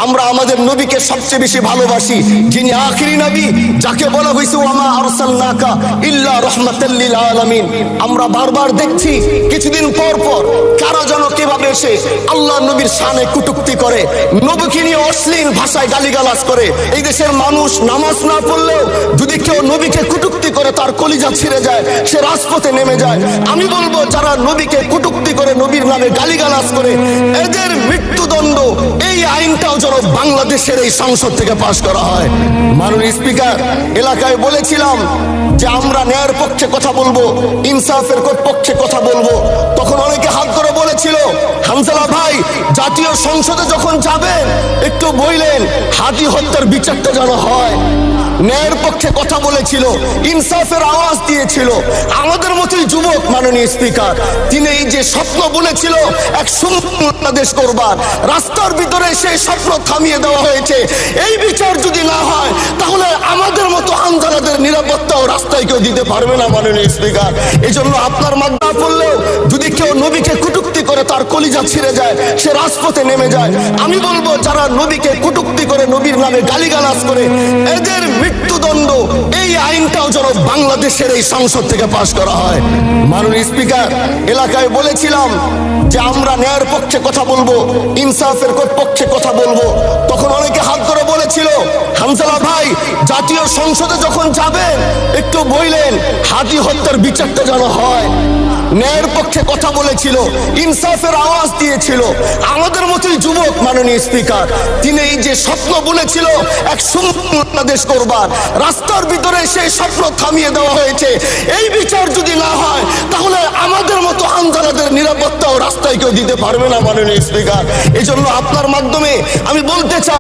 আমরা আমাদের নবীকে সবচেয়ে বেশি ভালোবাসি, যিনি আখিরি নবী, যাকে বলা হয়েছে ওয়ামা আরসালনাকা ইল্লা রাহমাতাল লিল আলামিন। আমরা বারবার দেখছি কিছুদিন পর পর কারা যেন কিভাবে এসে আল্লাহ নবীর শানে কটূক্তি করে, নবীকে নিয়ে অশ্লীল ভাষায় গালিগালাজ করে। এই দেশের মানুষ নামাজ না পড়লেও যদি কেউ নবীকে কটূক্তি করে তার কলিজা ছিঁড়ে যায়, সে রাজপথে নেমে যায়। আমি বলবো যারা নবীকে কটূক্তি করে, নবীর নামে গালিগালাজ করে, এদের মৃত্যুদণ্ড এই আইনটাও যেন বাংলাদেশের এই সংসদ থেকে পাশ করা হয়। মাননীয় স্পিকার, এলাকায় বলেছিলাম যে আমরা ন্যায়ের পক্ষে কথা বলবো, ইনসাফের পক্ষে কথা বলবো। তখন অনেকে হাত ধরে বলেছিল, হামজালা ভাই জাতীয় সংসদে যখন যাবেন একটু বললেন হাদি হত্যার বিচারটা যেন হয়। ন্যায়ের পক্ষে কথা বলেছিল, ইনসাফের আওয়াজ দিয়েছিল। আমাদের মতোই যুবক মাননীয় স্পিকার, তিনি এই যে স্বপ্ন বলেছিল এক সুন্দর বাংলাদেশ করবার, রাস্তার ভিতরে সেই স্বপ্ন থামিয়ে দেওয়া হয়েছে। এই বিচার যদি না হয় তাহলে আমাদের মতো আন্দোলনের নিরাপত্তাও রাস্তায় কেউ দিতে পারবে না মাননীয় স্পিকার। এই জন্য আপনার মাদ্দা পড়লেও যদি কেউ নবীকে কটূক্তি করে তার কলিজা ছিঁড়ে যায়, সে রাজপথে নেমে যায়। আমি বলবো যারা নবীকে কটূক্তি করে, নবীর নামে গালিগালাজ করে, এদের মৃত্যুদণ্ড এই আইনটাও যেন বাংলাদেশের এই সংসদ থেকে পাশ করা হয়। মাননীয় স্পিকার, এলাকায় বলেছিলাম যে আমরা ন্যায়ের পক্ষে কথা বলবো, ইনসাফের পক্ষে কথা বলবো। তখন অনেকে হাত ধরে বলেছিল, হামজালা ভাই জাতীয় সংসদে যখন যাবেন একটু বললেন হাদি হত্যার বিচারটা যেন হয়। ন্যায়ের পক্ষে কথা বলেছিল, ইনসাফের আওয়াজ দিয়েছিল। আমাদের মতোই যুবক মাননীয় স্পিকার, তিনি এই যে স্বপ্ন বলেছিল এক সুন্দর বাংলাদেশ করবার, রাস্তার ভিতরে সেই স্বপ্ন থামিয়ে দেওয়া হয়েছে। এই বিচার যদি না হয় তাহলে আমাদের মতো আন্দোলনের নিরাপত্তাও রাস্তায় কেউ দিতে পারবে না মাননীয় স্পিকার। এই জন্য আপনার মাধ্যমে আমি বলতে চাই,